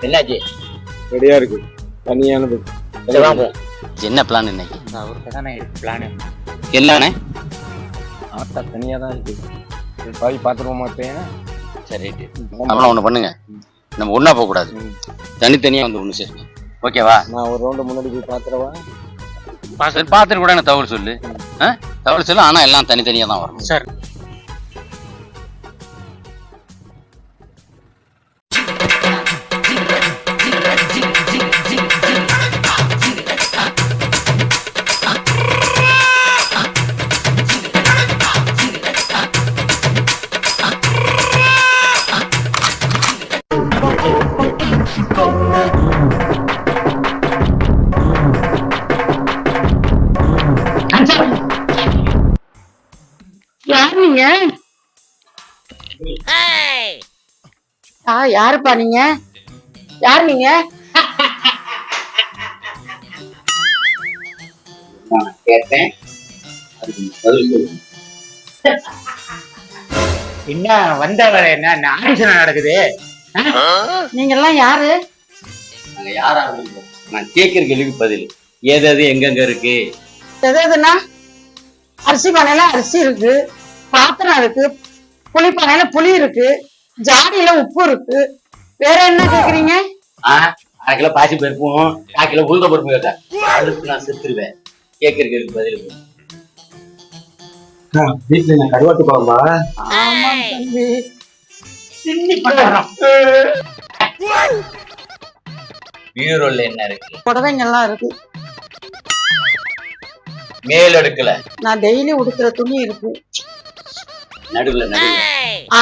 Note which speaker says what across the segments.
Speaker 1: என்னாச்சு?
Speaker 2: ரெடியா இருக்கு தனியானது.
Speaker 1: என்ன பிளான் இன்னைக்கு?
Speaker 3: அவருக்கு தானே பிளான்.
Speaker 1: என்னண்ணே?
Speaker 2: ஆட்டா தனியா தான் இருக்கு. பாய் பாத்துருவோம் மாட்டேன்.
Speaker 1: சரி அப்புறம் ஒண்ணு பண்ணுங்க, நம்ம ஒன்னா போக கூடாது, தனித்தனியா வந்து ஒண்ணு சரி ஓகேவா?
Speaker 2: நான் ஒரு ரவுண்ட் முன்னாடி போய் பாத்துறவா?
Speaker 1: பாத்துட்டு கூட எனக்கு தகவல் சொல்லு. தகவல் சொல்லு, ஆனா எல்லாம் தனித்தனியா தான் வரும்.
Speaker 3: சார்
Speaker 4: யார் நீங்க? யாருப்பா நீங்க? யார் நீங்க?
Speaker 1: கேட்டேன்,
Speaker 3: என்ன வந்தவர் என்ன ஆடிஷன் நடக்குது?
Speaker 4: நீங்க எல்லாம் யாரு?
Speaker 1: நாங்க யாரா இருக்கோம்? நான் கேட்கிற கேள்விக்கு பதில் ஏதாவது எங்கெங்க இருக்கு?
Speaker 4: எதுனா அரிசி பானையில அரிசி இருக்கு, பாத்திரம் இருக்கு, புளி பானையில புளி இருக்கு, ஜாடியில உப்பு இருக்கு. வேற என்ன கேக்குறீங்க?
Speaker 1: 1/2 கிலோ பாசி பருப்பும் 1/4 கிலோ உளுந்த பருப்பும் கேட்டா அதுக்கு நான் செத்துருவேன். கேட்கிற கேள்விக்கு பதில்
Speaker 2: வீட்டுல நான் கருவாட்டு பாம்பா?
Speaker 4: ஆமா தம்பி.
Speaker 1: பீரோல என்ன இருக்கு?
Speaker 4: புடவைங்க எல்லாம் இருக்கு.
Speaker 1: மேல் அடுக்கல
Speaker 4: நான் டெய்லி உடுத்துற துணி இருக்கு.
Speaker 1: நடுவுல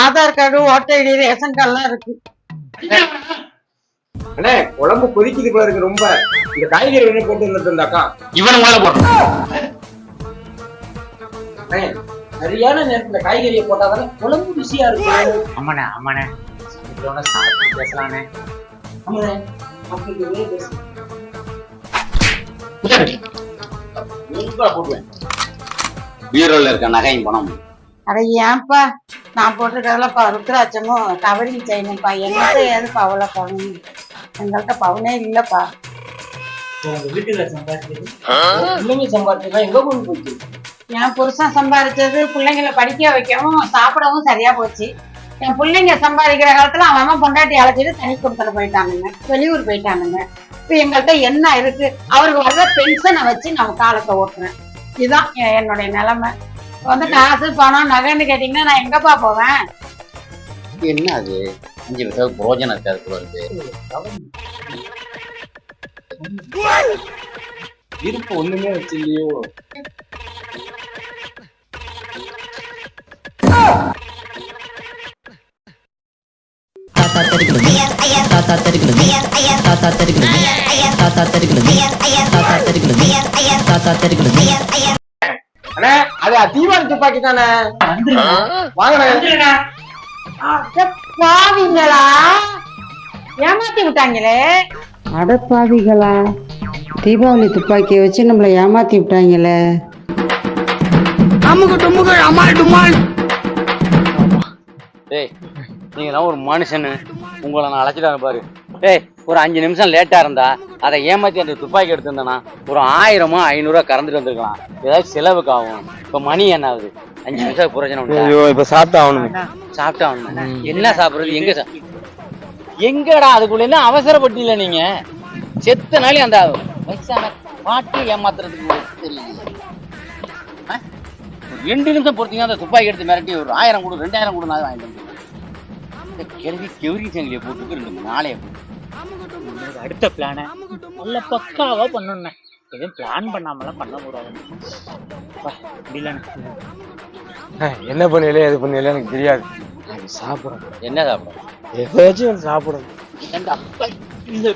Speaker 4: Aadhaar card, voter ID, ration card எல்லாம் இருக்கு.
Speaker 2: அண்ணே குழம்பு கொதிக்குது போல இருக்கு ரொம்ப. இந்த காய்கறி என்ன போட்டு இருந்தாக்கா
Speaker 1: இவனு மேல போடுறான்.
Speaker 4: சரியான நேரத்துல காய்கறியை போட்டாதானே குழம்பு ருசியா இருக்கு.
Speaker 3: ஆமாண்ணே ஆமாண்ணே, சாப்பிட்டு பேசலானே.
Speaker 1: பீரோல இருக்க நகையும் பணம்.
Speaker 4: அட ஏன்பா, நான் போட்டிருக்கிறதுலப்பா ருத்ராட்சமும் கவரிங் செய்யணும்ப்பா. என்கிட்ட ஏதுப்பா அவ்வளோ பவுன்? எங்கள்கிட்ட பவுனே இல்லப்பா.
Speaker 3: உங்க வீட்டுல சம்பாதிச்சது
Speaker 4: பிள்ளைங்க சம்பாதிச்சதா எங்க கொண்டு போச்சு? என் புருஷன் சம்பாதிச்சது பிள்ளைங்களை படிக்க வைக்கவும் சாப்பிடவும் சரியா போச்சு. என் பிள்ளைங்க சம்பாதிக்கிற காலத்துல அவன் பொண்டாட்டி அழைச்சிட்டு தனி கொடுத்துட்டு போயிட்டானுங்க, வெளியூர் போயிட்டானுங்க. இப்ப எங்கள்கிட்ட என்ன இருக்கு? அவருக்கு வர்ற பென்ஷனை வச்சு நம்ம காலத்தை ஓட்டுறேன். இதுதான் என்னுடைய நிலைமை. வந்து காசு பணம் நகைன்னு கேட்டீங்கன்னா நான் எங்கப்பா போவேன்?
Speaker 1: என்ன அது 5 பைசா புரோஜனம் இருக்காது போல இருக்கு.
Speaker 2: இருப்பு ஒண்ணுமே வச்சு இல்லையோ? அண்ணே அது தீபாவளி துப்பாக்கி தானே? வாங்கண்ணே.
Speaker 4: பாவிங்களா, ஏமாத்தி விட்டாங்களே.
Speaker 5: அடப்பாவிகளா, தீபாவளி துப்பாக்கியை வச்சு நம்மளை ஏமாத்தி விட்டாங்களே.
Speaker 1: டேய் நீங்களாம் ஒரு மனுஷனு, உங்களை நான் அழைச்சிட்டு பாரு. டேய் ஒரு 5 நிமிஷம் லேட்டா இருந்தா அதை ஏமாத்தி அந்த துப்பாக்கி எடுத்திருந்தேன்னா ஒரு 1000 500 கறந்துட்டு வந்திருக்கலாம். ஏதாவது செலவுக்கு ஆகும். இப்ப மணி என்ன ஆகுது? 5 நிமிஷம் புரோஜனம்.
Speaker 2: இப்ப சாப்பிட்டா ஆகணும்.
Speaker 1: சாப்பிட்டா ஆகணும். என்ன சாப்பிடுறது? எங்கடா அதுக்குள்ள என்ன அவசரப்பட்டீங்களா நீங்க? செத்த நாளே அந்த வயசான பாட்டு ஏமாத்துறதுக்கு தெரியல. 2 நிமிஷம் பொறுத்தீங்கன்னா அந்த துப்பாக்கி எடுத்து மிரட்டி ஒரு 1000 கொடு 2000 கொடு நான் வாங்கிட்டு வந்து இந்த கேள்வி கெவுரி சங்கிலியை போட்டுக்கு 2 நாளைய
Speaker 3: அடுத்த பிளான நல்ல பக்காவா பண்ணணும். எதுவும் பிளான் பண்ணாமலாம் பண்ண கூடாது.
Speaker 2: என்ன பண்ணல எது பண்ணல எனக்கு தெரியாது. சாப்பிடுறேன்.
Speaker 1: என்ன சாப்பிடும்?
Speaker 2: ஏதாச்சும் சாப்பிடுறேன்.
Speaker 1: இந்த